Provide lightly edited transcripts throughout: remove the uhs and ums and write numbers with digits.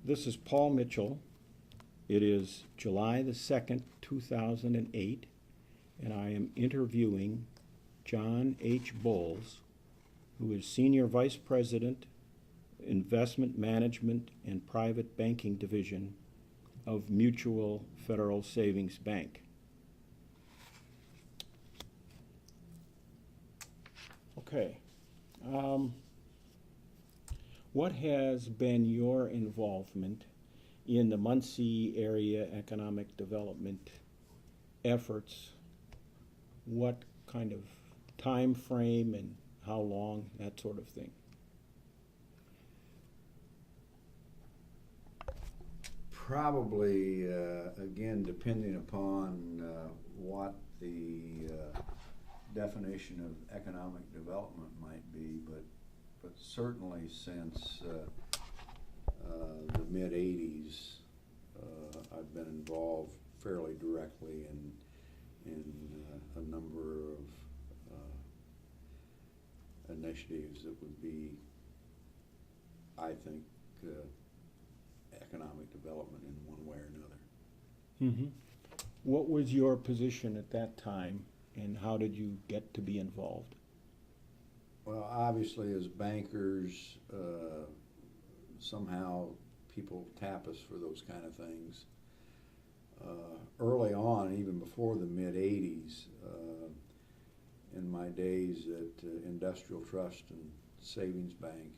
This is Paul Mitchell. It is July the 2nd, 2008, and I am interviewing John H. Bowles, who is Senior Vice President, Investment Management and Private Banking Division of Mutual Federal Savings Bank. Okay. What has been your involvement in the Muncie area economic development efforts? What kind of time frame and how long, that sort of thing? Probably, again, depending upon what the definition of economic development might be, but certainly since the mid-'80s, I've been involved fairly directly in a number of initiatives that would be, I think, economic development in one way or another. Mm-hmm. What was your position at that time, and how did you get to be involved? Well, obviously, as bankers, somehow people tap us for those kind of things. Early on, even before the mid-'80s, in my days at Industrial Trust and Savings Bank,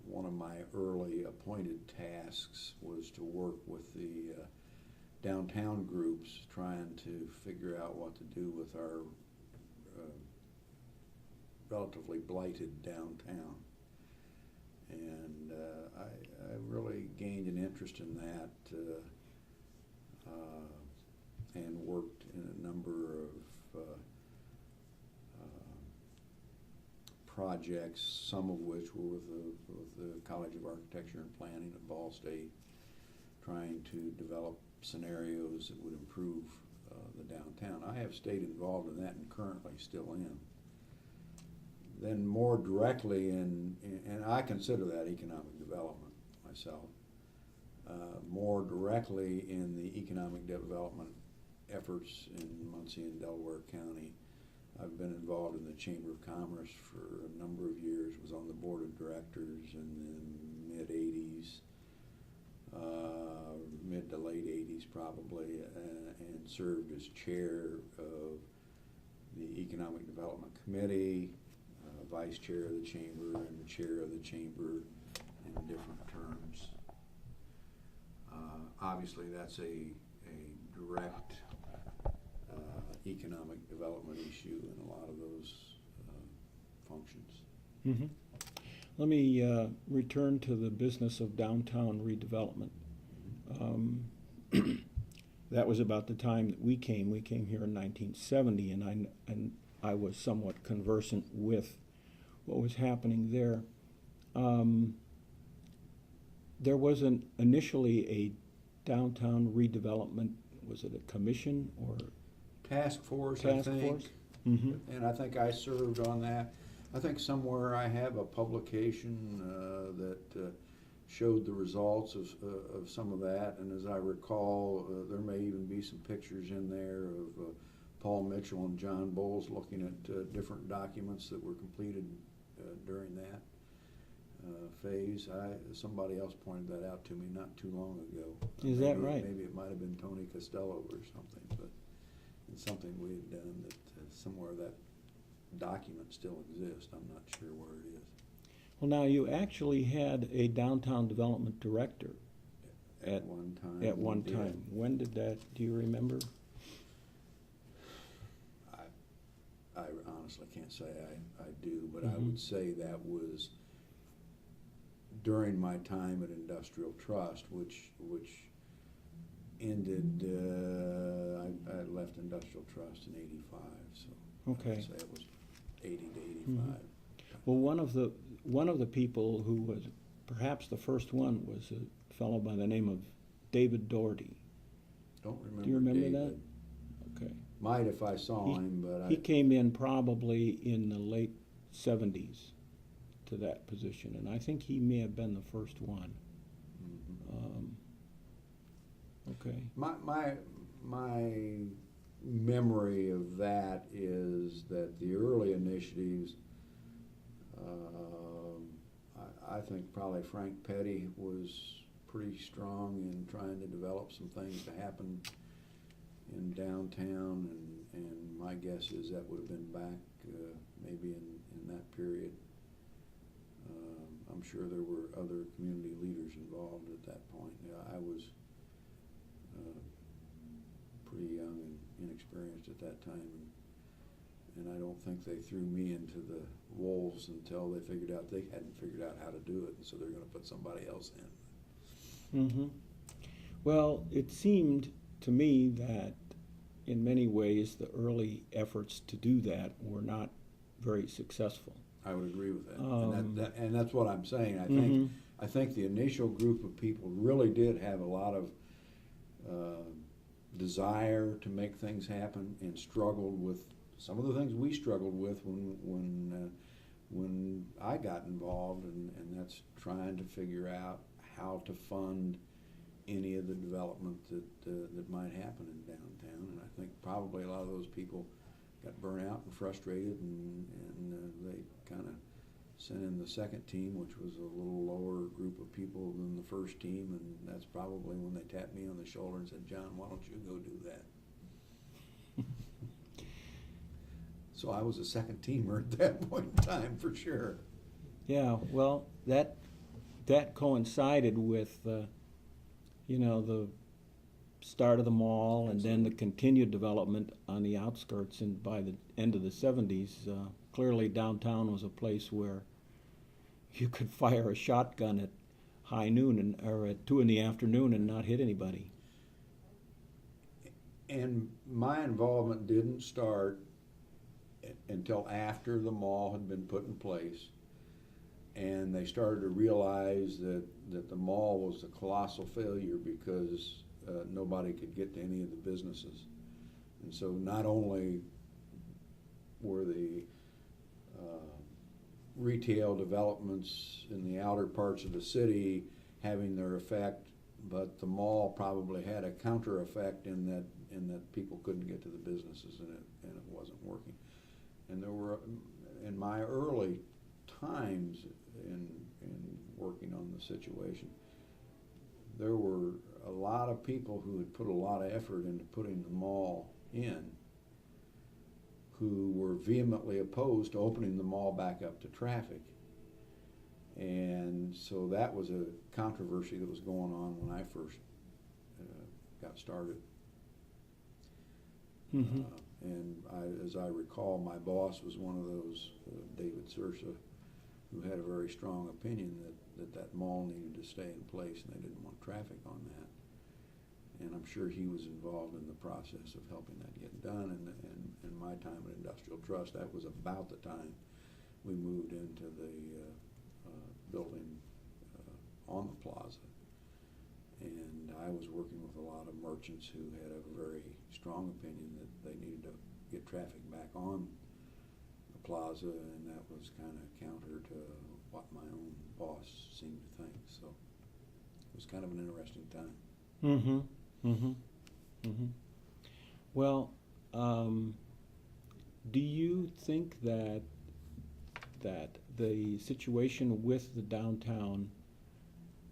one of my early appointed tasks was to work with the downtown groups, trying to figure out what to do with our relatively blighted downtown. And I really gained an interest in that and worked in a number of projects, some of which were with the College of Architecture and Planning at Ball State, trying to develop scenarios that would improve the downtown. I have stayed involved in that and currently still am. Then more directly and I consider that economic development myself, more directly in the economic development efforts in Muncie and Delaware County. I've been involved in the Chamber of Commerce for a number of years, was on the board of directors in the mid-'80s, mid to late 80s probably, and served as chair of the Economic Development Committee, vice chair of the chamber, and chair of the chamber in different terms. Obviously, that's a direct economic development issue in a lot of those functions. Mm-hmm. Let me return to the business of downtown redevelopment. That was about the time that we came. We came here in 1970, and I was somewhat conversant with what was happening there. There was initially a downtown redevelopment. Was it a commission or task force? Task I think. force? Mm-hmm. And I think I served on that. I think somewhere I have a publication that showed the results of some of that, and as I recall, there may even be some pictures in there of Paul Mitchell and John Bowles looking at different documents that were completed during that phase. Somebody else pointed that out to me not too long ago. Is that right? Maybe it might have been Tony Costello or something, but it's something we had done that somewhere that document still exists. I'm not sure where it is. Well, now you actually had a downtown development director At one time. At one time. When did that? Do you remember? I honestly can't say I do, but I would say that was during my time at Industrial Trust, which ended. I left Industrial Trust in '85, so Okay. I'd say it was 80 to 85. Mm-hmm. Well, one of the people who was perhaps the first one was a fellow by the name of David Doherty. Don't remember. Do you remember David. that? Okay. Might if I saw him, but he came in probably in the late 70s to that position, and I think he may have been the first one. Okay. My memory of that is that the early initiatives, I think probably Frank Petty was pretty strong in trying to develop some things to happen in downtown, and my guess is that would have been back maybe in that period. I'm sure there were other community leaders involved at that point. I was pretty young and inexperienced at that time, and I don't think they threw me into the wolves until they figured out they hadn't figured out how to do it, and so they're going to put somebody else in. Mm-hmm. Well, it seemed to me that in many ways the early efforts to do that were not very successful. I would agree with that, and that's what I'm saying. I think the initial group of people really did have a lot of desire to make things happen, and struggled with some of the things we struggled with when I got involved, and that's trying to figure out how to fund any of the development that might happen in downtown. And I think probably a lot of those people got burnt out and frustrated, and they kind of sent in the second team, which was a little lower group of people than the first team, and that's probably when they tapped me on the shoulder and said, "John, why don't you go do that?" So I was a second teamer at that point in time, for sure. Yeah, well, that coincided with the start of the mall. Absolutely. And then the continued development on the outskirts, and by the end of the 70s, clearly downtown was a place where you could fire a shotgun at high noon or at 2 in the afternoon and not hit anybody. And my involvement didn't start until after the mall had been put in place, and they started to realize that the mall was a colossal failure because nobody could get to any of the businesses. And so not only were the retail developments in the outer parts of the city having their effect, but the mall probably had a counter effect in that people couldn't get to the businesses, and it wasn't working. And there were, in my early times in working on the situation, there were a lot of people who had put a lot of effort into putting the mall in, who were vehemently opposed to opening the mall back up to traffic. And so that was a controversy that was going on when I first got started. Mm-hmm. And as I recall, my boss was one of those, David Sursa, who had a very strong opinion that mall needed to stay in place, and they didn't want traffic on that. And I'm sure he was involved in the process of helping that get done. And in my time at Industrial Trust, that was about the time we moved into the building on the plaza. And I was working with a lot of merchants who had a very strong opinion that they needed to get traffic back on the plaza, and that was kind of counter to what my own boss seemed to think. So it was kind of an interesting time. Mm-hmm. Mm-hmm. Mm-hmm. Well, do you think that the situation with the downtown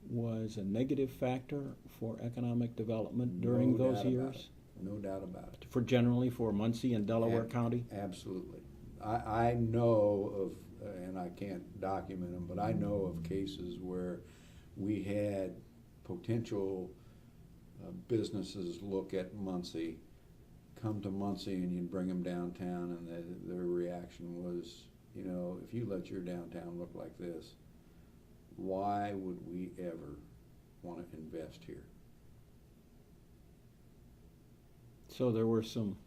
was a negative factor for economic development during those years? No doubt about it. For Muncie and Delaware County? Absolutely. I know of, and I can't document them, but I know of cases where we had potential businesses look at Muncie, come to Muncie, and you'd bring them downtown, and their reaction was, if you let your downtown look like this, why would we ever want to invest here? So there were some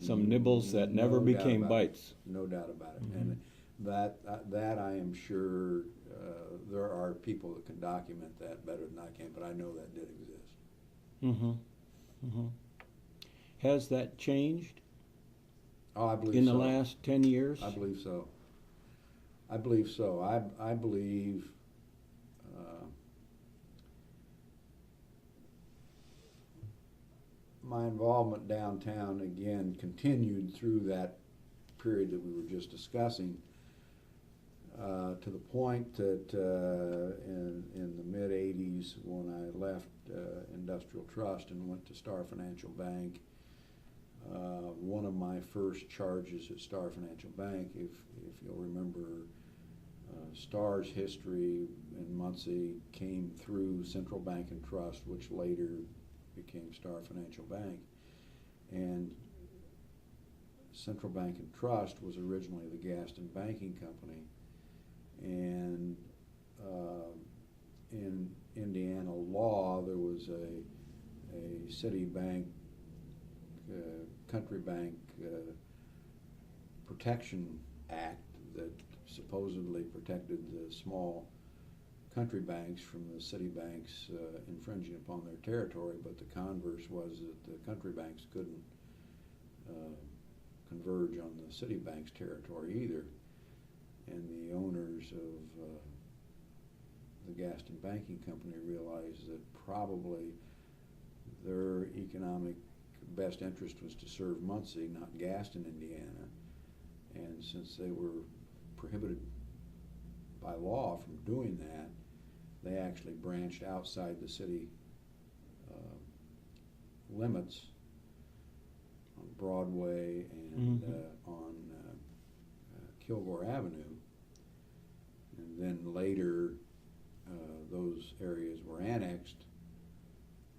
nibbles that never became bites. No doubt about it. Mm-hmm. And that I am sure there are people that can document that better than I can, but I know that did exist. Mm-hmm. Mm-hmm. Has that changed? Oh, I believe in so. the last 10 years? I believe so. I believe so. I believe my involvement downtown again continued through that period that we were just discussing, to the point that in the mid-'80s, when I left Industrial Trust and went to Star Financial Bank, one of my first charges at Star Financial Bank, if you'll remember, Star's history in Muncie came through Central Bank and Trust, which later became Star Financial Bank. And Central Bank and Trust was originally the Gaston Banking Company. And in Indiana law, there was a city bank, country bank protection act that supposedly protected the small country banks from the city banks infringing upon their territory, but the converse was that the country banks couldn't converge on the city bank's territory either. And the owners of the Gaston Banking Company realized that probably their economic best interest was to serve Muncie, not Gaston, Indiana. And since they were prohibited by law from doing that, they actually branched outside the city limits on Broadway and on Kilgore Avenue. And then later those areas were annexed,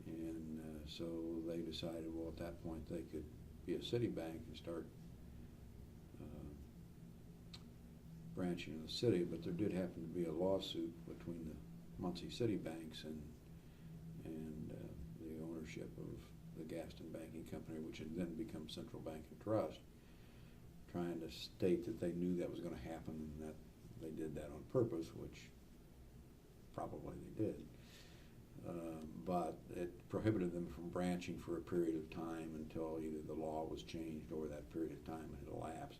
and so they decided, well, at that point they could be a city bank and start branching in the city. But there did happen to be a lawsuit between the Muncie city banks and the ownership of the Gaston Banking Company, which had then become Central Bank and Trust, trying to state that they knew that was going to happen and that they did that on purpose, which probably they did. But it prohibited them from branching for a period of time until either the law was changed or that period of time had elapsed.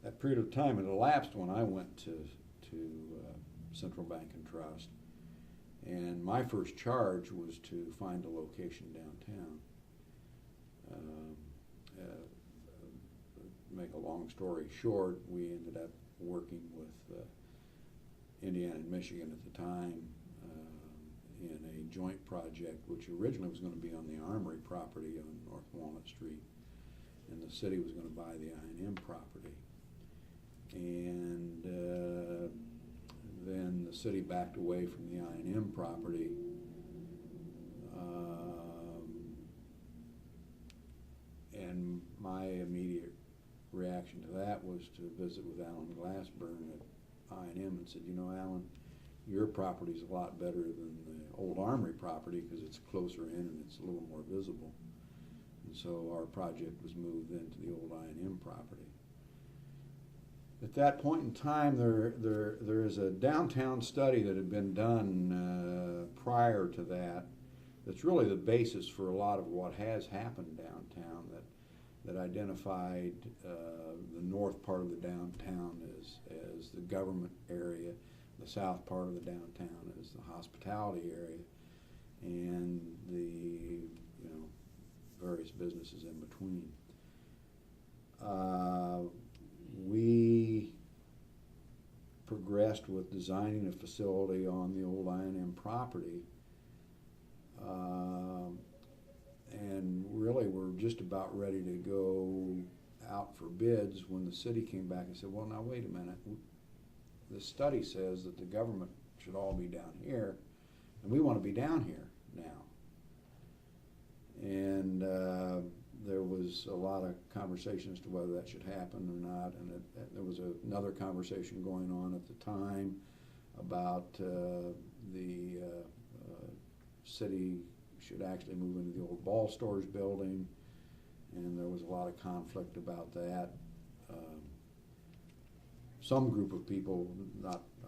That period of time had elapsed when I went to Central Bank and Trust, and my first charge was to find a location downtown. Make a long story short, we ended up working with Indiana and Michigan at the time in a joint project, which originally was going to be on the Armory property on North Walnut Street, and the city was going to buy the I&M property. And then the city backed away from the I&M property. And my immediate reaction to that was to visit with Alan Glassburn at I&M and said, you know, Alan, your property's a lot better than the old Armory property because it's closer in and it's a little more visible. And so our project was moved into the old I&M property. At that point in time, there is a downtown study that had been done prior to that that's really the basis for a lot of what has happened downtown, that identified the north part of the downtown as the government area, the south part of the downtown as the hospitality area, and the various businesses in between. We progressed with designing a facility on the old I&M property, and really we're just about ready to go out for bids when the city came back and said, well, now wait a minute, the study says that the government should all be down here, and we want to be down here now. And there was a lot of conversation as to whether that should happen or not, and there was another conversation going on at the time about the city should actually move into the old ball stores building, and there was a lot of conflict about that. Some group of people,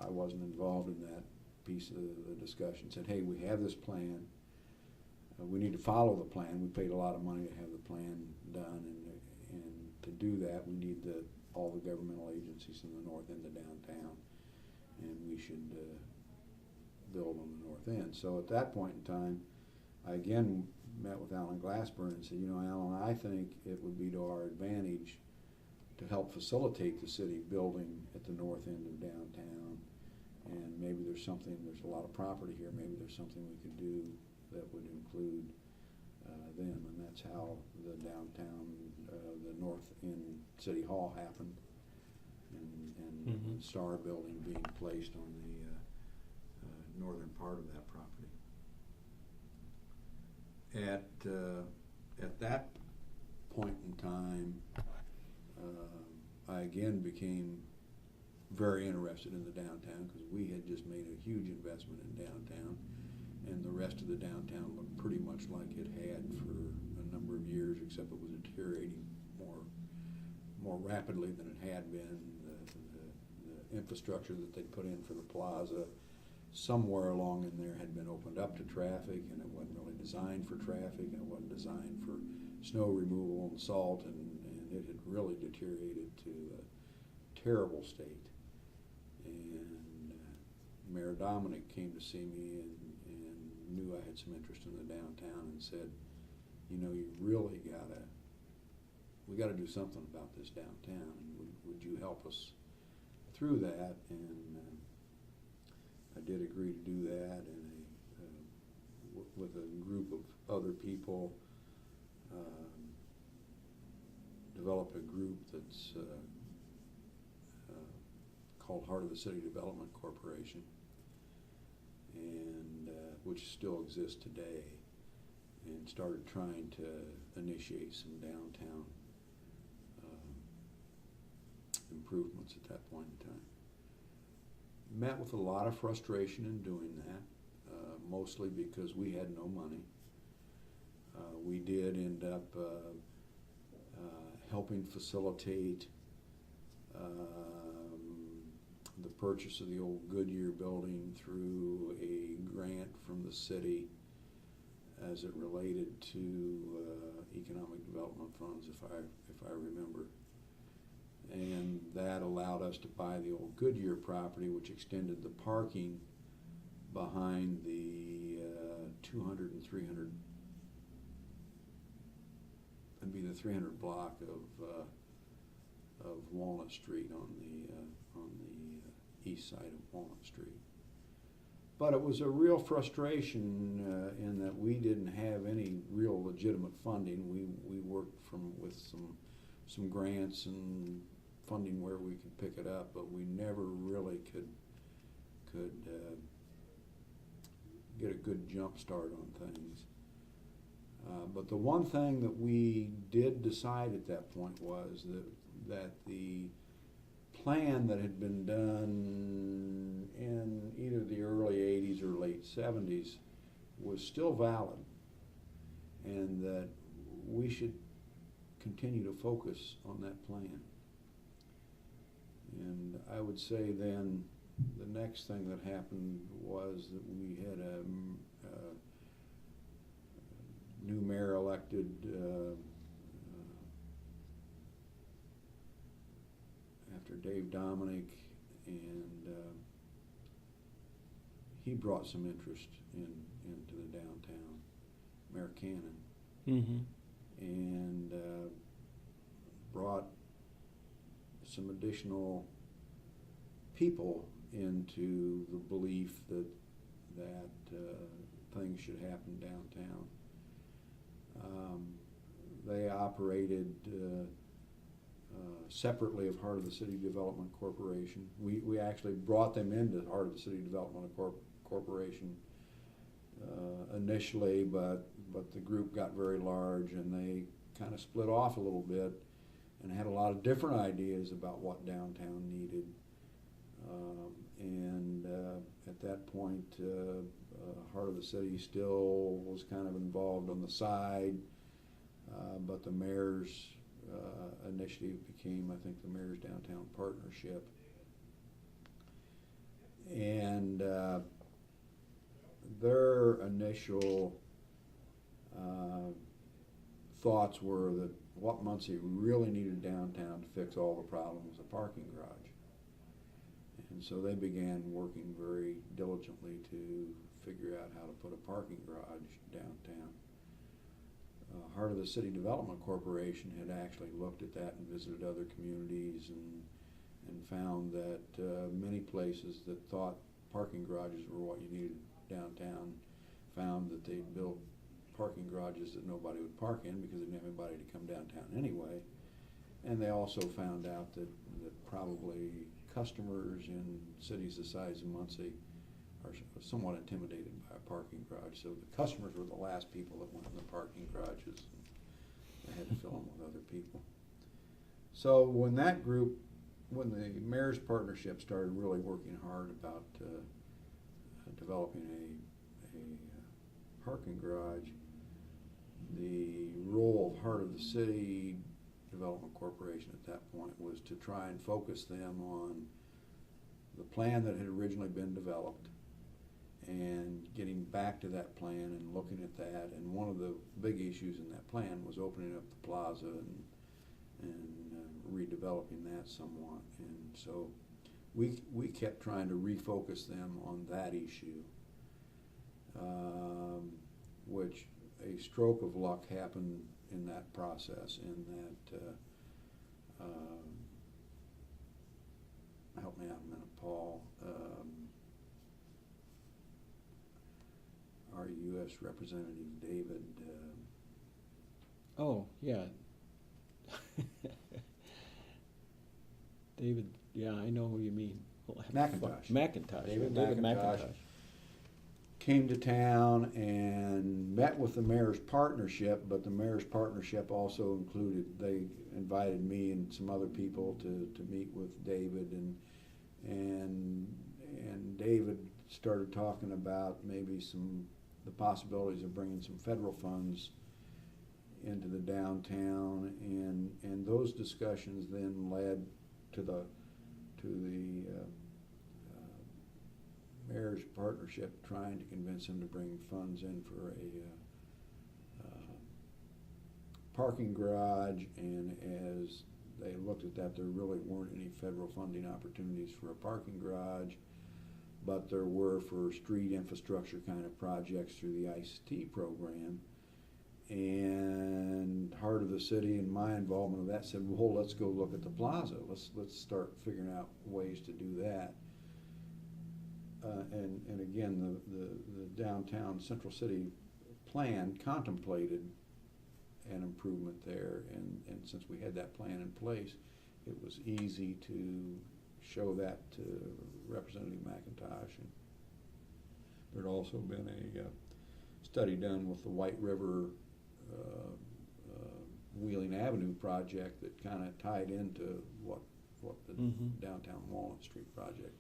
I wasn't involved in that piece of the discussion, said, hey, we have this plan. We need to follow the plan. We paid a lot of money to have the plan done, and to do that, we need the all the governmental agencies in the north end of downtown, and we should build on the north end. So at that point in time, I again met with Alan Glassburn and said, you know, Alan, I think it would be to our advantage to help facilitate the city building at the north end of downtown, and maybe there's a lot of property here, maybe there's something we could do that would include them, and that's how the downtown, the north end City Hall happened, and the Star Building being placed on the northern part of that property. At that point in time, I again became very interested in the downtown because we had just made a huge investment in downtown, and the rest of the downtown looked pretty much like it had for a number of years, except it was deteriorating more rapidly than it had been. The infrastructure that they put in for the plaza somewhere along in there had been opened up to traffic, and it wasn't really designed for traffic, and it wasn't designed for snow removal and salt, and it had really deteriorated to a terrible state. And Mayor Dominic came to see me and knew I had some interest in the downtown and said, you know, we gotta do something about this downtown, and would you help us through that? And I did agree to do that, and with a group of other people, develop a group that's called Heart of the City Development Corporation, and which still exists today, and started trying to initiate some downtown improvements at that point in time. Met with a lot of frustration in doing that, mostly because we had no money. We did end up helping facilitate the purchase of the old Goodyear building through a grant from the city as it related to economic development funds, if I remember. And that allowed us to buy the old Goodyear property, which extended the parking behind the 200 and 300, that'd be the 300 block of Walnut Street on the east side of Walnut Street. But it was a real frustration in that we didn't have any real legitimate funding. We worked with some grants and funding where we could pick it up, but we never really could get a good jump start on things. But the one thing that we did decide at that point was that the plan that had been done in either the early 80s or late 70s was still valid, and that we should continue to focus on that plan. And I would say then the next thing that happened was that we had a new mayor elected after Dave Dominic, and he brought some interest into the downtown, Mayor Cannon, and brought some additional people into the belief that things should happen downtown. They operated separately of Heart of the City Development Corporation. We actually brought them into Heart of the City Development Corporation initially, but the group got very large, and they kind of split off a little bit and had a lot of different ideas about what downtown needed. And at that point, Heart of the City still was kind of involved on the side, but the mayor's initiative became, I think, the Mayor's Downtown Partnership. And their initial thoughts were that what Muncie really needed downtown to fix all the problems was a parking garage. And so they began working very diligently to figure out how to put a parking garage downtown. Heart of the City Development Corporation had actually looked at that and visited other communities and found that many places that thought parking garages were what you needed downtown found that they'd built parking garages that nobody would park in because they didn't have anybody to come downtown anyway. And they also found out that probably customers in cities the size of Muncie are somewhat intimidated by a parking garage. So the customers were the last people that went in the parking garages. They had to fill them with other people. So when the Mayor's Partnership started really working hard about developing a parking garage, the role of Heart of the City Development Corporation at that point was to try and focus them on the plan that had originally been developed and getting back to that plan and looking at that. And one of the big issues in that plan was opening up the plaza and redeveloping that somewhat. And so we kept trying to refocus them on that issue, which a stroke of luck happened in that process, in that help me out a minute, Paul. Our U.S. Representative David. Oh, yeah. David, yeah, I know who you mean. McIntosh. David McIntosh Came to town and met with the Mayor's Partnership, but the Mayor's Partnership also included, they invited me and some other people to meet with David, and David started talking about maybe the possibilities of bringing some federal funds into the downtown, and those discussions then led to the Mayor's Partnership trying to convince him to bring funds in for a parking garage. And as they looked at that, there really weren't any federal funding opportunities for a parking garage, but there were for street infrastructure kind of projects through the ICT program. And Heart of the City and my involvement of that said, well, let's go look at the plaza. Let's start figuring out ways to do that. And again, the downtown Central City plan contemplated an improvement there, and since we had that plan in place, it was easy to show that to Representative McIntosh. And there had also been a study done with the White River Wheeling Avenue project that kind of tied into what the downtown Walnut Street project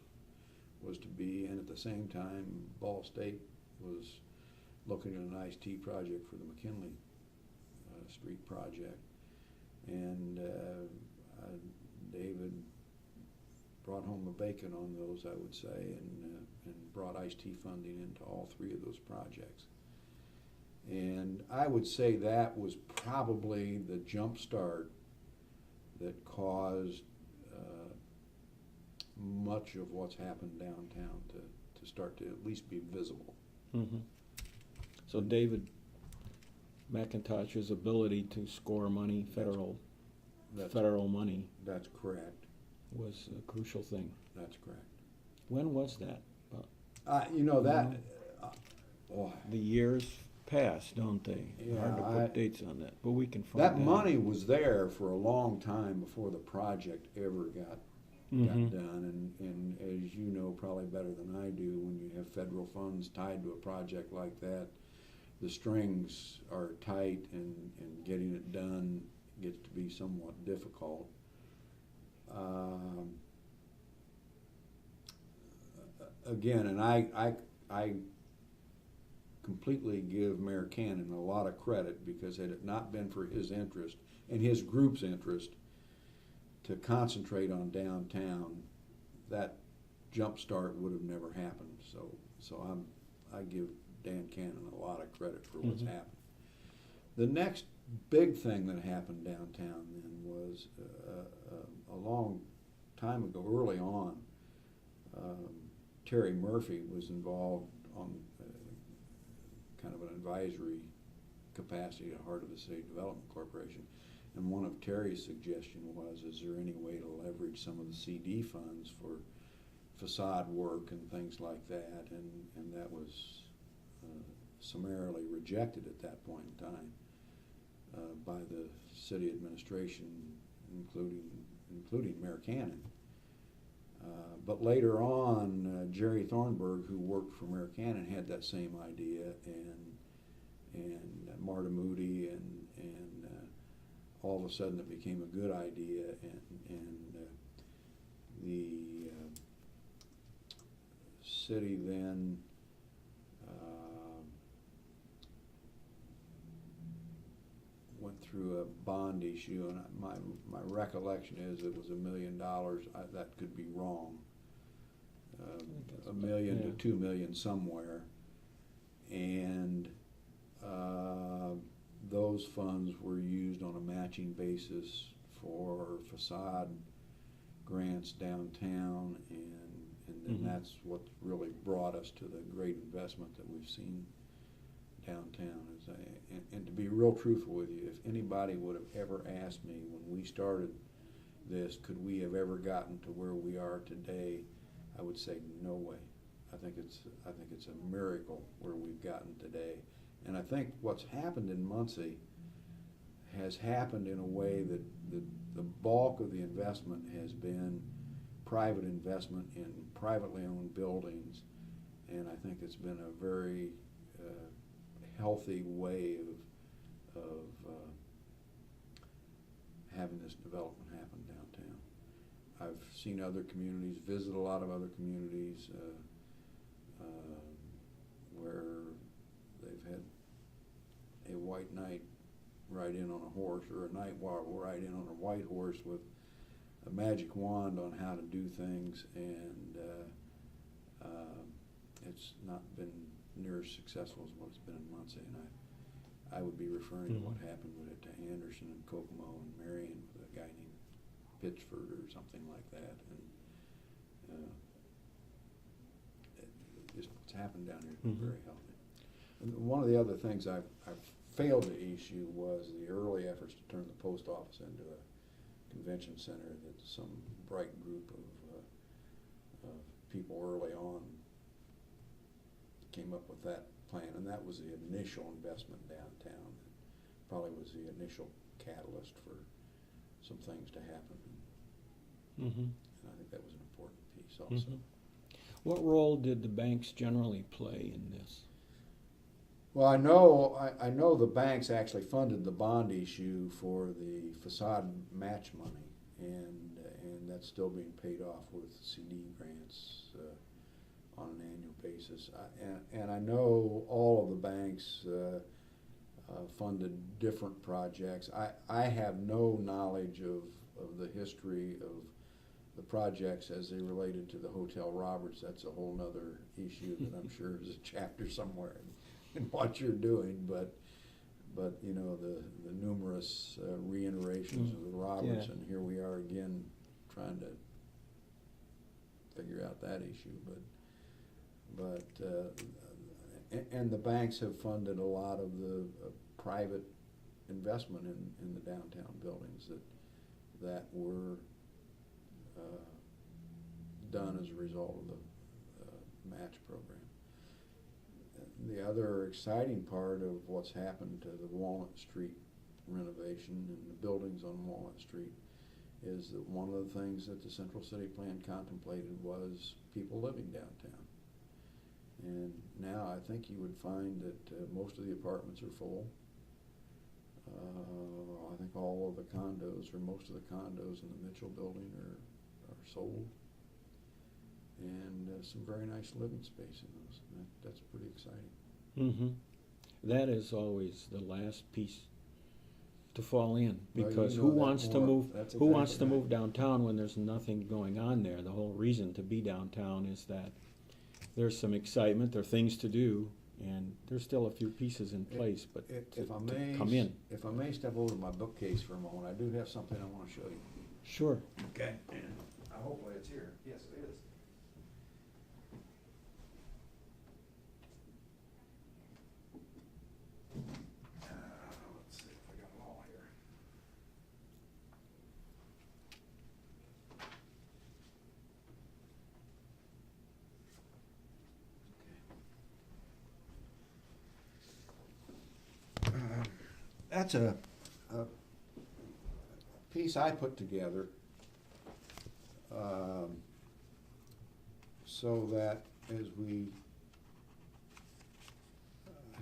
was to be, and at the same time, Ball State was looking at an ICT project for the McKinley Street project, and David brought home the bacon on those, I would say, and brought ICT funding into all three of those projects. And I would say that was probably the jump start that caused much of what's happened downtown to start to at least be visible. Mm-hmm. So David McIntosh's ability to score money, federal money. That's correct. Was a crucial thing. That's correct. When was that? The years pass, don't they? Yeah, hard to put dates on that, but we can find that money was there for a long time before the project ever got done, and as you know probably better than I do, when you have federal funds tied to a project like that, the strings are tight, and getting it done gets to be somewhat difficult. Again, and I completely give Mayor Cannon a lot of credit, because had it not been for his interest and his group's interest to concentrate on downtown, that jump start would have never happened. So I give Dan Cannon a lot of credit for what's happened. The next big thing that happened downtown then was a long time ago, early on, Terry Murphy was involved on kind of an advisory capacity at Heart of the City Development Corporation. And one of Terry's suggestions was, is there any way to leverage some of the CD funds for facade work and things like that? And that was summarily rejected at that point in time by the city administration, including Mayor Cannon. But later on, Jerry Thornburg, who worked for Mayor Cannon, had that same idea, and Marta Moody, and all of a sudden it became a good idea, and the city then went through a bond issue, and my recollection is it was $1 million. That could be wrong. $1 million to $2 million somewhere, and those funds were used on a matching basis for facade grants downtown, and that's what really brought us to the great investment that we've seen downtown. And to be real truthful with you, if anybody would have ever asked me when we started this, could we have ever gotten to where we are today, I would say no way. I think it's a miracle where we've gotten today. And I think what's happened in Muncie has happened in a way that the bulk of the investment has been private investment in privately owned buildings, and I think it's been a very healthy way of having this development happen downtown. I've seen other communities, visit a lot of other communities where they've had a white knight ride in on a horse, or a knight ride in on a white horse with a magic wand on how to do things, and it's not been near as successful as what it's been in Muncie. And I would be referring to what happened with it to Anderson and Kokomo and Marion with a guy named Pittsford or something like that. And just what's happened down here has been very healthy. And one of the other things I've failed to issue was the early efforts to turn the post office into a convention center that some bright group of people early on came up with that plan, and that was the initial investment downtown. Probably was the initial catalyst for some things to happen. And I think that was an important piece also. What role did the banks generally play in this? Well, I know the banks actually funded the bond issue for the facade match money, and that's still being paid off with CD grants on an annual basis. And I know all of the banks funded different projects. I have no knowledge of the history of the projects as they related to the Hotel Roberts. That's a whole nother issue that I'm sure is a chapter somewhere in what you're doing, but you know, the numerous reiterations of the Roberts, and here we are again trying to figure out that issue. And the banks have funded a lot of the private investment in the downtown buildings that were done as a result of the match program. The other exciting part of what's happened to the Walnut Street renovation and the buildings on Walnut Street is that one of the things that the Central City Plan contemplated was people living downtown. And now I think you would find that most of the apartments are full. I think all of the condos, or most of the condos in the Mitchell building are sold. And some very nice living space in those. That's pretty exciting. That is always the last piece to fall in, because well, who wants to move? Exactly who wants to move downtown when there's nothing going on there? The whole reason to be downtown is that there's some excitement, there are things to do, And there's still a few pieces in place, but If I to may, come in. if I may step over to my bookcase for a moment, I do have something I want to show you. Sure. Okay. And hopefully it's here. Yes, it is. Let's see if I got them all here. That's a piece I put together so that as we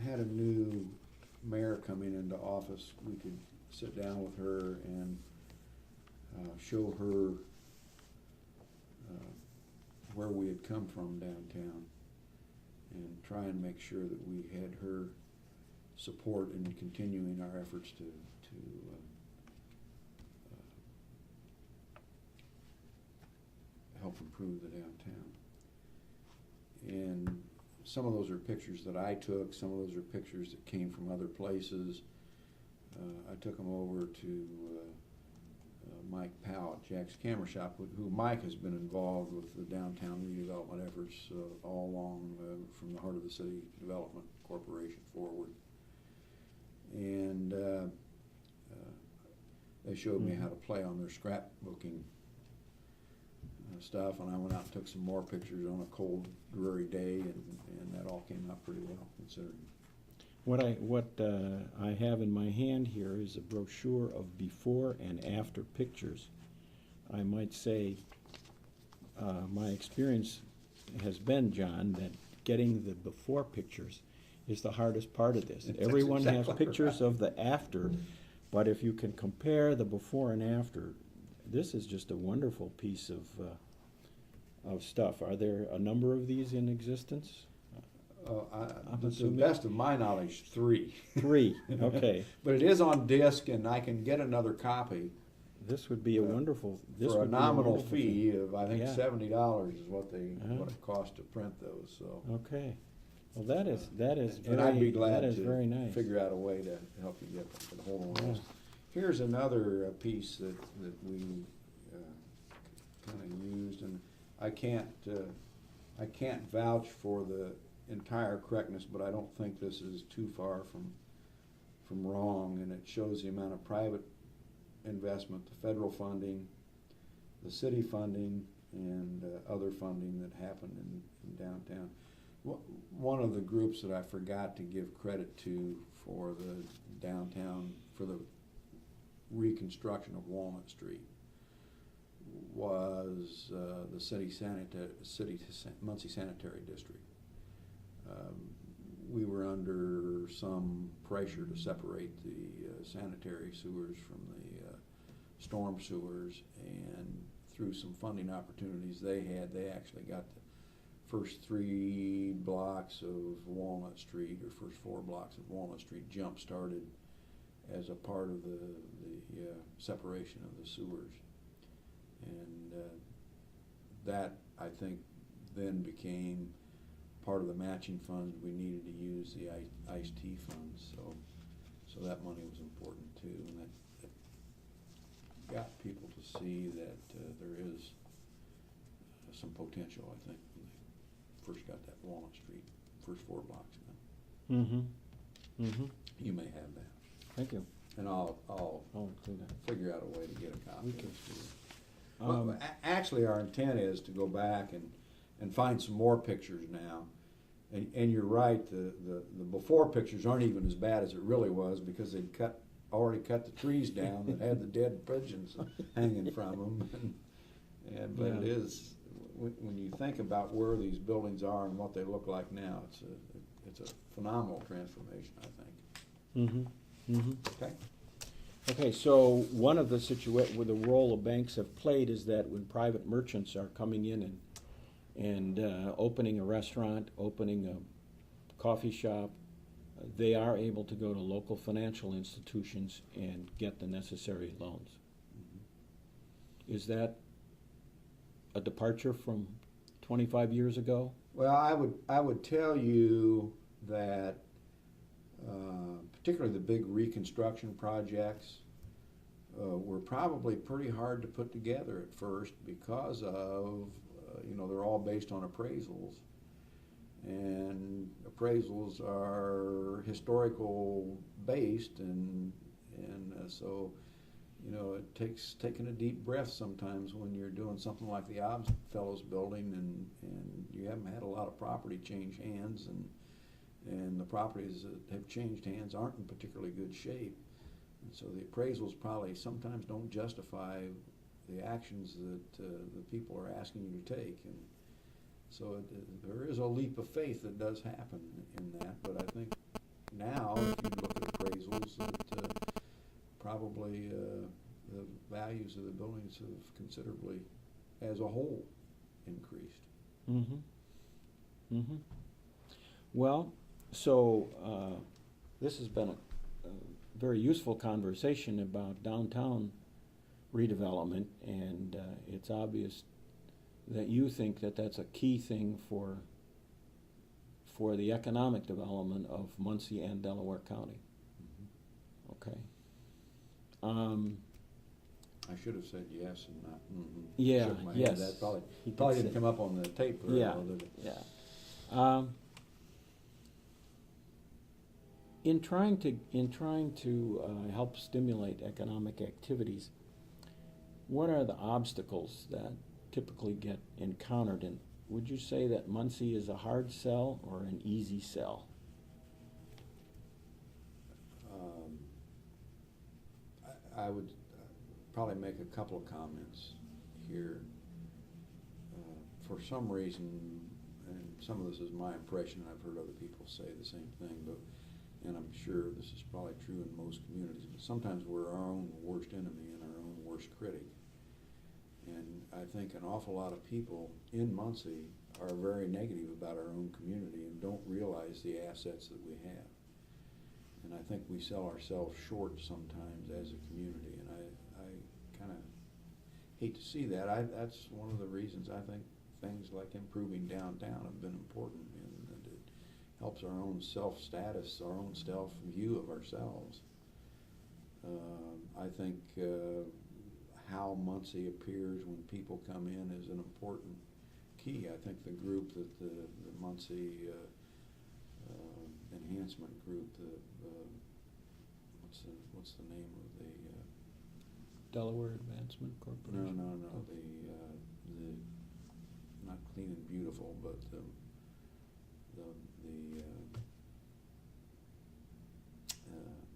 had a new mayor coming into office, we could sit down with her and show her where we had come from downtown and try and make sure that we had her support in continuing our efforts to help improve the downtown. And some of those are pictures that I took, some of those are pictures that came from other places. I took them over to Mike Powell at Jack's Camera Shop, who Mike has been involved with the downtown redevelopment efforts all along from the Heart of the City Development Corporation forward. And they showed me how to play on their scrapbooking stuff, and I went out and took some more pictures on a cold, dreary day, and that all came out pretty well, considering. What I have in my hand here is a brochure of before and after pictures. I might say my experience has been, John, that getting the before pictures is the hardest part of this. Everyone has pictures of the after, but if you can compare the before and after, this is just a wonderful piece of stuff. Are there a number of these in existence? To the best of my knowledge, 3. 3, okay. But it is on disc, and I can get another copy. This would be a wonderful. For a nominal fee thing. of I think Yeah. $70 is what it costs to print those. So. Okay. Well, that is very. And I'd be glad that is to very nice. figure out a way to help you get hold of those. Here's another piece that we kind of used, and I can't vouch for the entire correctness, but I don't think this is too far from wrong, and it shows the amount of private investment, the federal funding, the city funding, and other funding that happened in downtown. One of the groups that I forgot to give credit to for the downtown, for the reconstruction of Walnut Street, was the Muncie Sanitary District. We were under some pressure to separate the sanitary sewers from the storm sewers, and through some funding opportunities they actually got the first 3 blocks of Walnut Street, or first 4 blocks of Walnut Street, jump-started as a part of the separation of the sewers. And that, I think, then became part of the matching funds we needed to use, the iced tea funds. So that money was important too, and that got people to see that there is some potential, I think, when they first got that Walnut Street, first 4 blocks done. Mm-hmm. Mm-hmm. You may have that. Thank you. And I'll include that. figure out a way to get a copy. We can. Well, actually, our intent is to go back and find some more pictures now. And you're right, the before pictures aren't even as bad as it really was, because they'd already cut the trees down that had the dead pigeons hanging from them. But it is, when you think about where these buildings are and what they look like now, it's a phenomenal transformation, I think. Mm-hmm. Mm-hmm. Okay. Okay, so one of the where the role of banks have played is that when private merchants are coming in and opening a restaurant, opening a coffee shop, they are able to go to local financial institutions and get the necessary loans. Mm-hmm. Is that a departure from 25 years ago? Well, I would tell you that particularly the big reconstruction projects were probably pretty hard to put together at first because of, they're all based on appraisals. And appraisals are historical based, and so it takes taking a deep breath sometimes when you're doing something like the Odd Fellows building, and you haven't had a lot of property change hands, and the properties that have changed hands aren't in particularly good shape. And so the appraisals probably sometimes don't justify the actions that the people are asking you to take. And so there is a leap of faith that does happen in that. But I think now, if you look at appraisals, that probably the values of the buildings have considerably, as a whole, increased. Mm-hmm. Mm-hmm. Well, so this has been a very useful conversation about downtown redevelopment, and it's obvious that you think that that's a key thing for the economic development of Muncie and Delaware County. Mm-hmm. Okay. I should have said yes and not mm-hmm. Yeah, Shook my yes. head. That probably didn't come up on the tape very well, did it? Yeah. In trying to help stimulate economic activities, what are the obstacles that typically get encountered? And would you say that Muncie is a hard sell or an easy sell? I would probably make a couple of comments here. For some reason, and some of this is my impression, I've heard other people say the same thing, and I'm sure this is probably true in most communities, but sometimes we're our own worst enemy and our own worst critic. And I think an awful lot of people in Muncie are very negative about our own community and don't realize the assets that we have. And I think we sell ourselves short sometimes as a community, and I kind of hate to see that. That's one of the reasons I think things like improving downtown have been important, and that it helps our own self-status, our own self-view of ourselves. I think how Muncie appears when people come in is an important key. I think the group that the Muncie enhancement group, what's the name of the Delaware Advancement Corporation? No, the not Clean and Beautiful, but the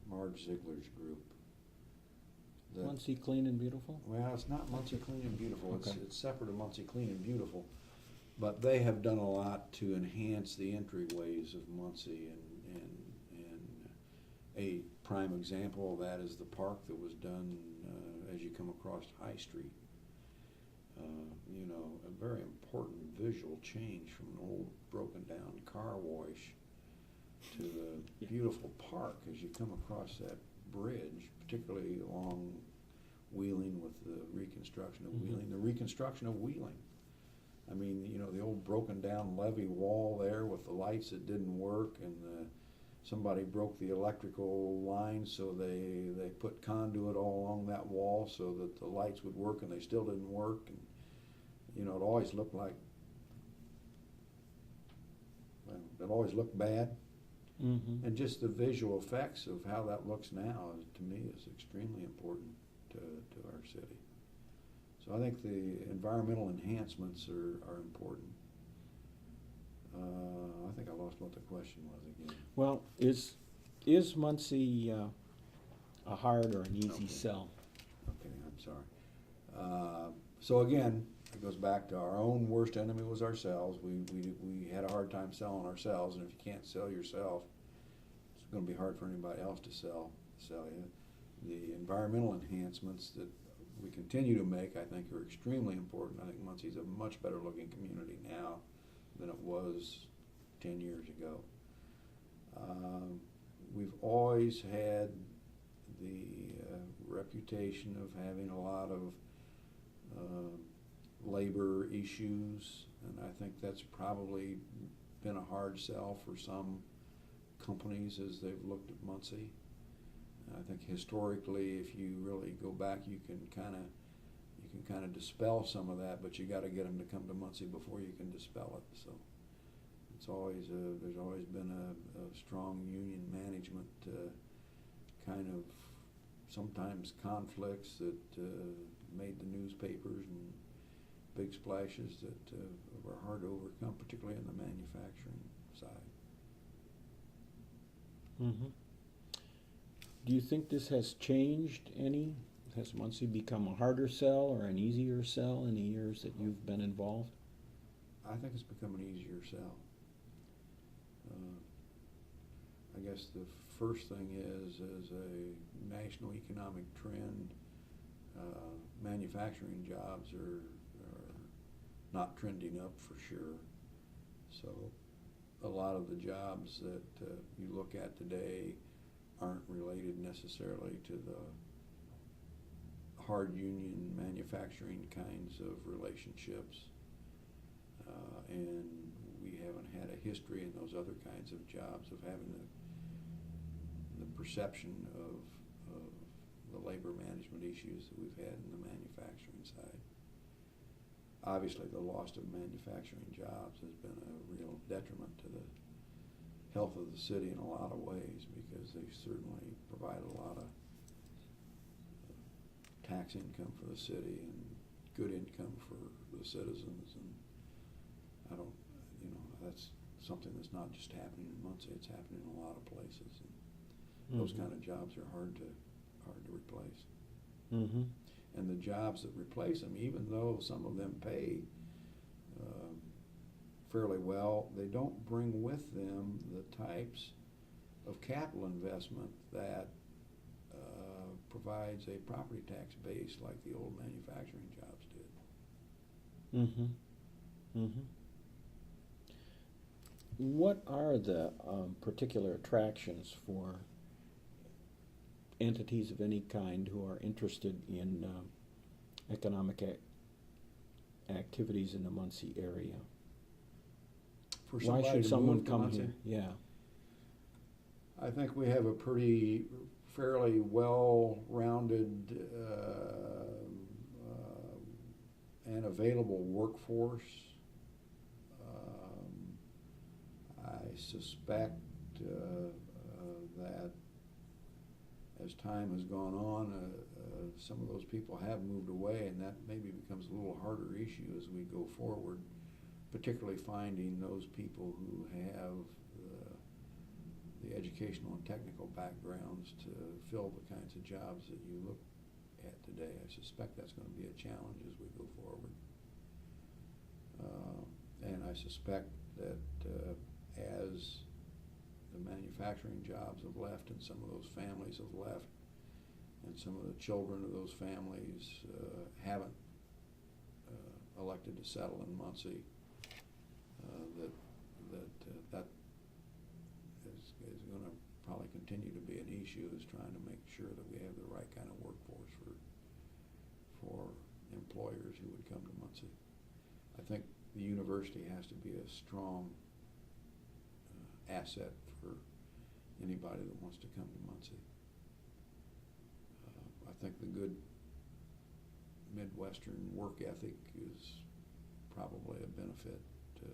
Marge Ziegler's group. Muncie Clean and Beautiful? Well, it's not Muncie Clean and Beautiful. Okay. It's separate of Muncie Clean and Beautiful. But they have done a lot to enhance the entryways of Muncie, and a prime example of that is the park that was done as you come across High Street. A very important visual change from an old broken down car wash to the beautiful park as you come across that bridge, particularly along Wheeling with the reconstruction of Wheeling, the reconstruction of Wheeling. I mean, the old broken down levee wall there with the lights that didn't work, and somebody broke the electrical line, so they put conduit all along that wall so that the lights would work, and they still didn't work. And it always looked like, it always looked bad. Mm-hmm. And just the visual effects of how that looks now, to me, is extremely important to our city. So I think the environmental enhancements are important. I think I lost what the question was again. Well, is Muncie a hard or an easy sell? Okay, I'm sorry. So again, it goes back to our own worst enemy was ourselves. We had a hard time selling ourselves, and if you can't sell yourself, it's going to be hard for anybody else to sell you. The environmental enhancements that we continue to make, I think, are extremely important. I think Muncie's a much better looking community now than it was 10 years ago. We've always had the reputation of having a lot of labor issues, and I think that's probably been a hard sell for some companies as they've looked at Muncie. I think historically, if you really go back, you can kind of dispel some of that, but you got to get them to come to Muncie before you can dispel it. So it's always there's always been a strong union management kind of sometimes conflicts that made the newspapers and big splashes that were hard to overcome, particularly in the manufacturing side. Mm-hmm. Do you think this has changed any? Has Muncie become a harder sell or an easier sell in the years that you've been involved? I think it's become an easier sell. I guess the first thing is a national economic trend, manufacturing jobs are not trending up for sure. So a lot of the jobs that you look at today aren't related necessarily to the hard union manufacturing kinds of relationships. And we haven't had a history in those other kinds of jobs of having the perception of the labor management issues that we've had in the manufacturing side. Obviously, the loss of manufacturing jobs has been a real detriment to the health of the city in a lot of ways, because they certainly provide a lot of tax income for the city and good income for the citizens. And I don't, that's something that's not just happening in Muncie, it's happening in a lot of places. And those kind of jobs are hard to replace. Mm-hmm. And the jobs that replace them, even though some of them pay fairly well, they don't bring with them the types of capital investment that provides a property tax base like the old manufacturing jobs did. Mm-hmm. Mm-hmm. What are the particular attractions for entities of any kind who are interested in economic activities in the Muncie area? For Why somebody should to someone move to come Muncie, here? Yeah. I think we have a fairly well-rounded and available workforce. I suspect that as time has gone on, some of those people have moved away, and that maybe becomes a little harder issue as we go forward, particularly finding those people who have the educational and technical backgrounds to fill the kinds of jobs that you look at today. I suspect that's going to be a challenge as we go forward. And I suspect that as the manufacturing jobs have left and some of those families have left and some of the children of those families haven't elected to settle in Muncie, that is going to probably continue to be an issue, is trying to make sure that we have the right kind of workforce for employers who would come to Muncie. I think the university has to be a strong asset for anybody that wants to come to Muncie. I think the good Midwestern work ethic is probably a benefit to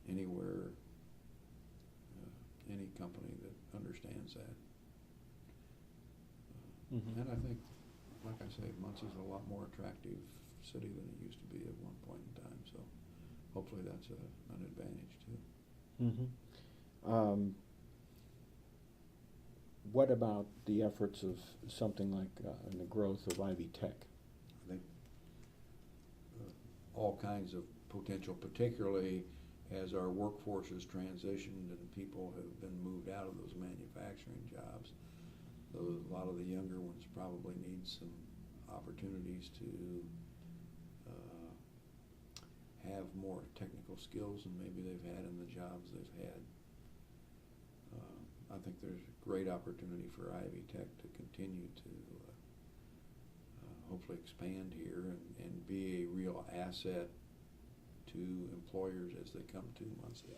anywhere, any company that understands that. Mm-hmm. And I think, like I say, Muncie's a lot more attractive city than it used to be at one point in time, so hopefully that's an advantage too. Mm-hmm. What about the efforts of something like and the growth of Ivy Tech? I think all kinds of potential, particularly as our workforce has transitioned and people have been moved out of those manufacturing jobs. A lot of the younger ones probably need some opportunities to have more technical skills than maybe they've had in the jobs they've had. I think there's a great opportunity for Ivy Tech to continue to hopefully expand here and be a real asset to employers as they come to Muncie.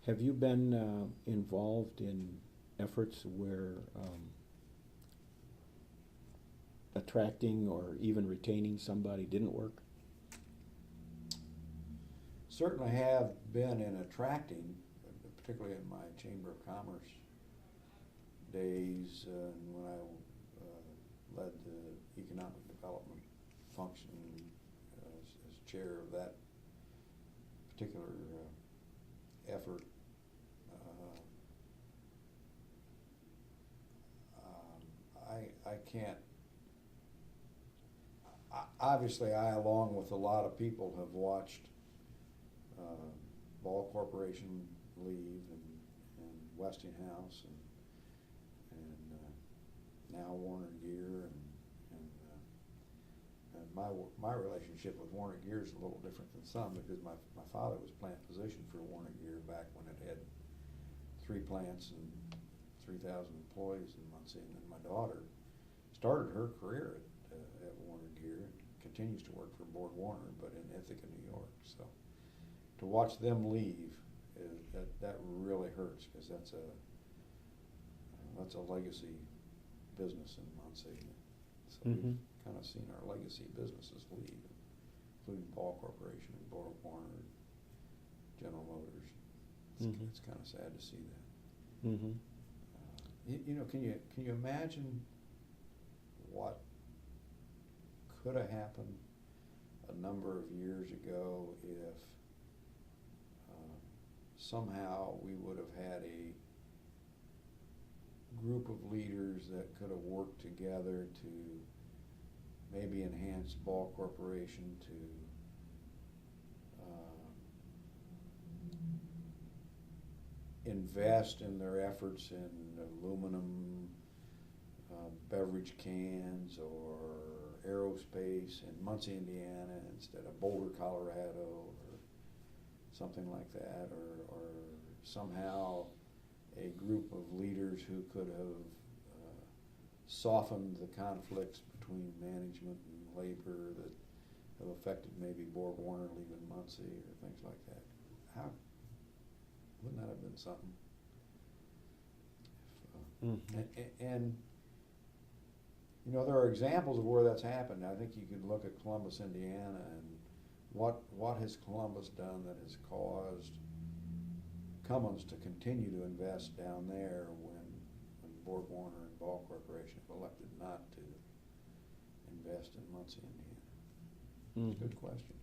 Have you been involved in efforts where attracting or even retaining somebody didn't work? Certainly have been in attracting, particularly in my Chamber of Commerce days, and when I led the economic development function as chair of that particular effort. I can't, obviously I, along with a lot of people, have watched Ball Corporation leave and Westinghouse and now Warner Gear and my relationship with Warner Gear is a little different than some, because my father was plant physician for Warner Gear back when it had 3 plants and 3,000 employees in Muncie, and then my daughter started her career at Warner Gear and continues to work for Borg Warner, but in Ithaca, New York. So to watch them leave, that really hurts, because that's a legacy business in Muncie. So we've kind of seen our legacy businesses leave, including Ball Corporation and Borg Warner and General Motors. It's kind of sad to see that. You know, can you imagine what could have happened a number of years ago if somehow we would have had a group of leaders that could have worked together to maybe enhance Ball Corporation, to invest in their efforts in aluminum beverage cans or aerospace in Muncie, Indiana, instead of Boulder, Colorado, or something like that, or somehow a group of leaders who could have softened the conflicts between management and labor that have affected maybe Borg Warner leaving Muncie or things like that. How wouldn't that have been something? And you know, there are examples of where that's happened. I think you could look at Columbus, Indiana, and what has Columbus done that has caused Cummins to continue to invest down there when Borg Warner and Ball Corporation have elected not to invest in Muncie, Indiana? It's a good question.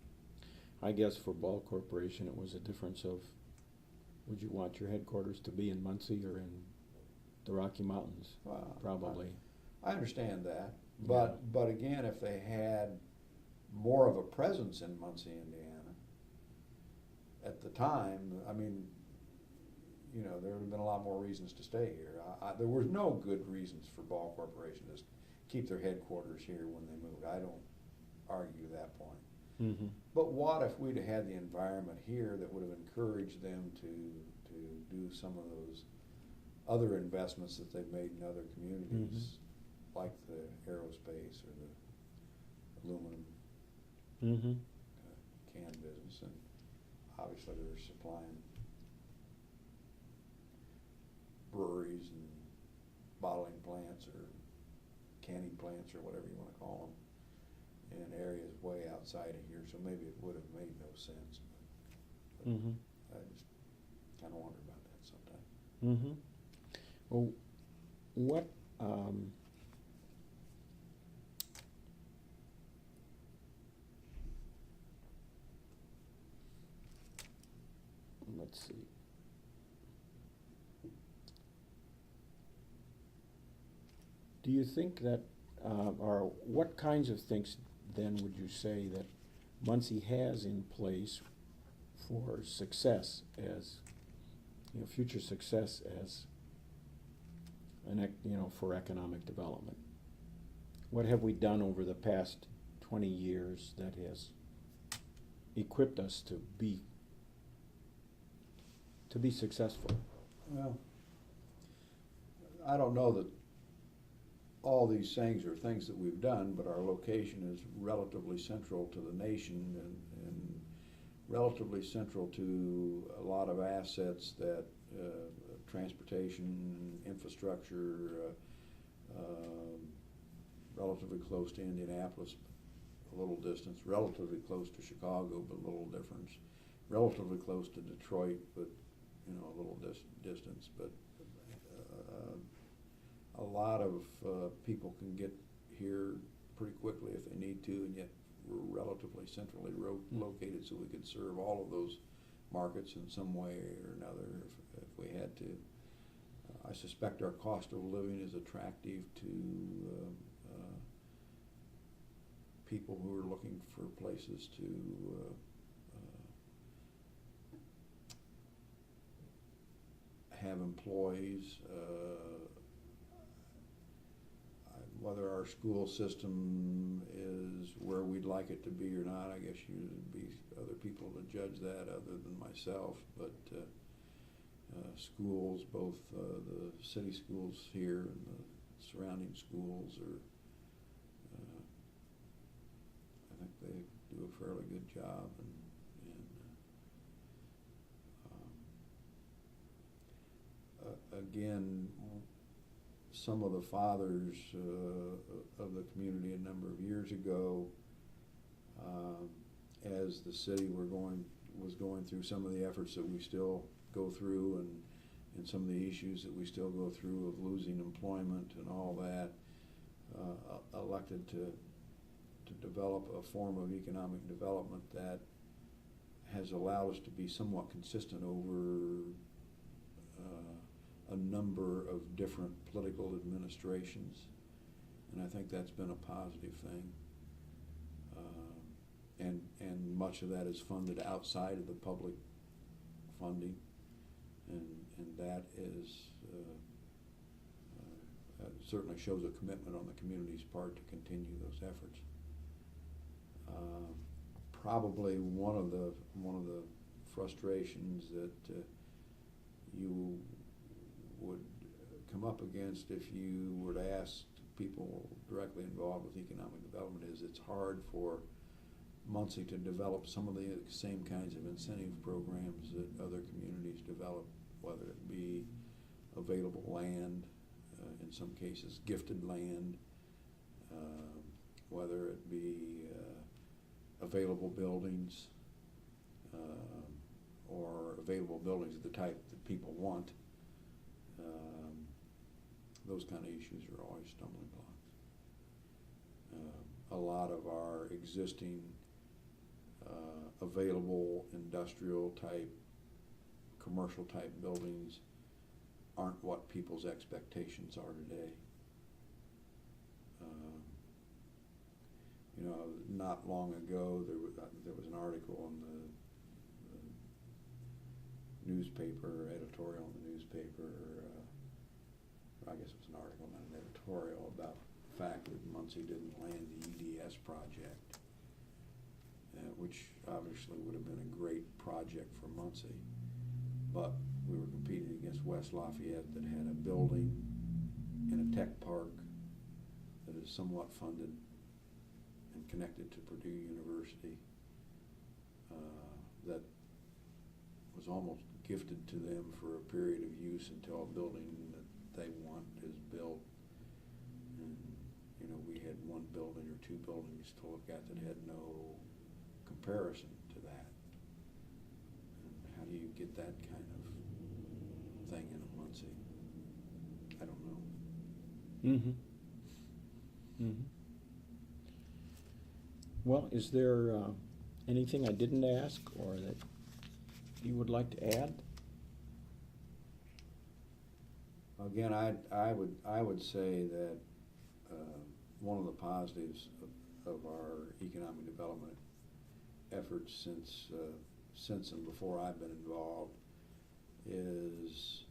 I guess for Ball Corporation it was a difference of, would you want your headquarters to be in Muncie or in the Rocky Mountains? Probably. I understand that, but again, if they had more of a presence in Muncie, Indiana, at the time, I mean, you know, there would have been a lot more reasons to stay here. There were no good reasons for Ball Corporation to keep their headquarters here when they moved. I don't argue that point. But what if we'd have had the environment here that would have encouraged them to do some of those other investments that they've made in other communities, like the aerospace or the aluminum can business, and obviously they're supplying breweries and bottling plants or canning plants or whatever you want to call them in areas way outside of here, so maybe it would have made no sense. But I just kind of wonder about that sometimes. Well, what let's see. Do you think that, or what kinds of things then would you say that Muncie has in place for success as, you know, future success as for economic development? What have we done over the past 20 years that has equipped us to be successful? Well, I don't know that all these things are things that we've done, but our location is relatively central to the nation and relatively central to a lot of assets that transportation, infrastructure, relatively close to Indianapolis, a little distance, relatively close to Chicago, but a little difference, relatively close to Detroit, but a little distance. But a lot of people can get here pretty quickly if they need to, and yet we're relatively centrally located, so we could serve all of those markets in some way or another if we had to. I suspect our cost of living is attractive to people who are looking for places to have employees. Whether our school system is where we'd like it to be or not, I guess you'd be other people to judge that other than myself. But schools, both the city schools here and the surrounding schools, are I think they do a fairly good job, and again, some of the fathers of the community a number of years ago, as the city was going through some of the efforts that we still go through, and some of the issues that we still go through of losing employment and all that, elected to develop a form of economic development that has allowed us to be somewhat consistent over a number of different political administrations, and I think that's been a positive thing. And much of that is funded outside of the public funding, and that is certainly shows a commitment on the community's part to continue those efforts. Probably one of the frustrations that you would come up against if you were to ask people directly involved with economic development is it's hard for Muncie to develop some of the same kinds of incentive programs that other communities develop, whether it be available land, in some cases gifted land, whether it be available buildings, or available buildings of the type that people want. Those kind of issues are always stumbling blocks. A lot of our existing available industrial type, commercial type buildings aren't what people's expectations are today. Not long ago there was an article in the newspaper, editorial in the newspaper, I guess it was an article, not an editorial, about the fact that Muncie didn't land the EDS project, which obviously would have been a great project for Muncie, but we were competing against West Lafayette that had a building in a tech park that is somewhat funded and connected to Purdue University, that was almost gifted to them for a period of use until a building that they want is built. And we had one building or two buildings to look at that had no comparison to that. And how do you get that kind of thing in a Muncie? I don't know. Mm-hmm. Mm-hmm. Well, is there anything I didn't ask or that you would like to add? Again, I would say that one of the positives of our economic development efforts since and before I've been involved is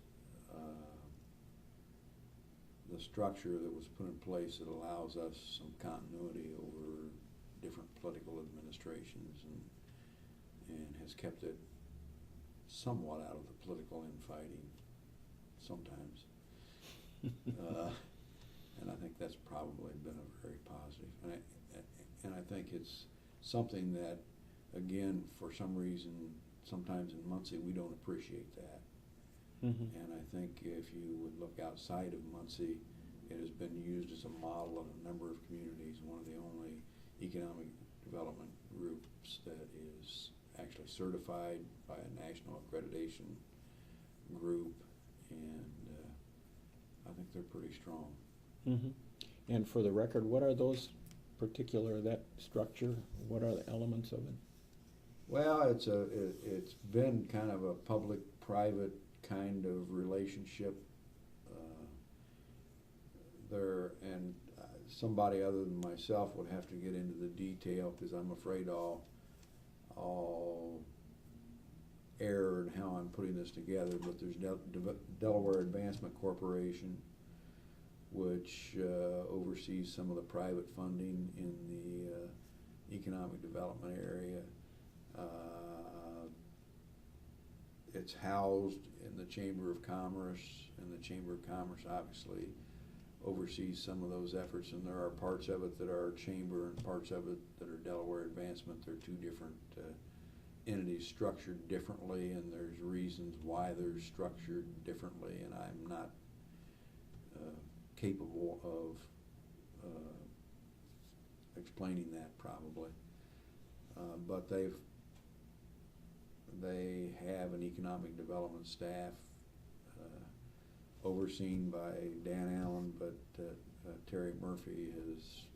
the structure that was put in place that allows us some continuity over different political administrations and has kept it somewhat out of the political infighting sometimes. And I think that's probably been a very positive. And I think it's something that again, for some reason, sometimes in Muncie, we don't appreciate that. Mm-hmm. And I think if you would look outside of Muncie, it has been used as a model in a number of communities. One of the only economic development groups that is actually certified by a national accreditation group, and I think they're pretty strong. Mm-hmm. And for the record, what are those particular, that structure? What are the elements of it? Well, it's been kind of a public-private kind of relationship there, and somebody other than myself would have to get into the detail, because I'm afraid I'll err in how I'm putting this together. But there's Delaware Advancement Corporation, which oversees some of the private funding in the economic development area. It's housed in the Chamber of Commerce, and the Chamber of Commerce obviously oversees some of those efforts, and there are parts of it that are Chamber and parts of it that are Delaware Advancement. They're two different entities structured differently, and there's reasons why they're structured differently, and I'm not capable of explaining that probably. But they have an economic development staff overseen by Dan Allen, but Terry Murphy has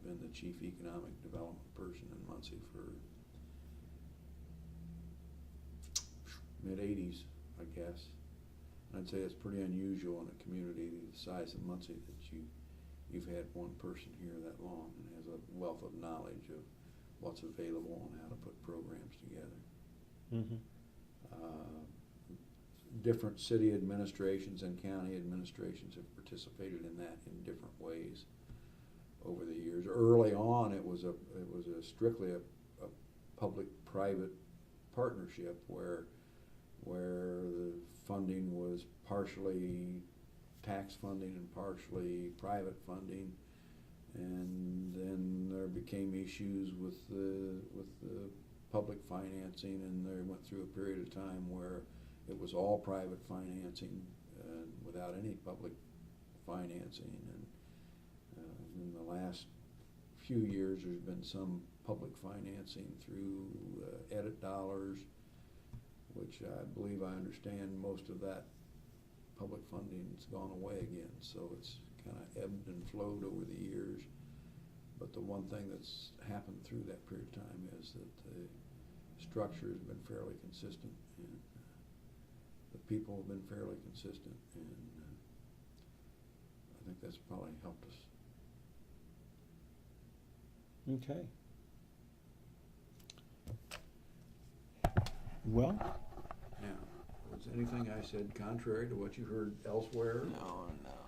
been the chief economic development person in Muncie for mid-'80s, I guess. I'd say it's pretty unusual in a community the size of Muncie that you've had one person here that long and has a wealth of knowledge of what's available and how to put programs together. Mm-hmm. Different city administrations and county administrations have participated in that in different ways over the years. Early on, it was strictly a public-private partnership where the funding was partially tax funding and partially private funding, and then there became issues with the public financing, and they went through a period of time where it was all private financing without any public financing. And in the last few years, there's been some public financing through edit dollars, which I believe I understand most of that public funding's gone away again. So it's kind of ebbed and flowed over the years. But the one thing that's happened through that period of time is that the structure has been fairly consistent, and the people have been fairly consistent, and I think that's probably helped us. Okay. Well, Now, was anything I said contrary to what you heard elsewhere? No, no.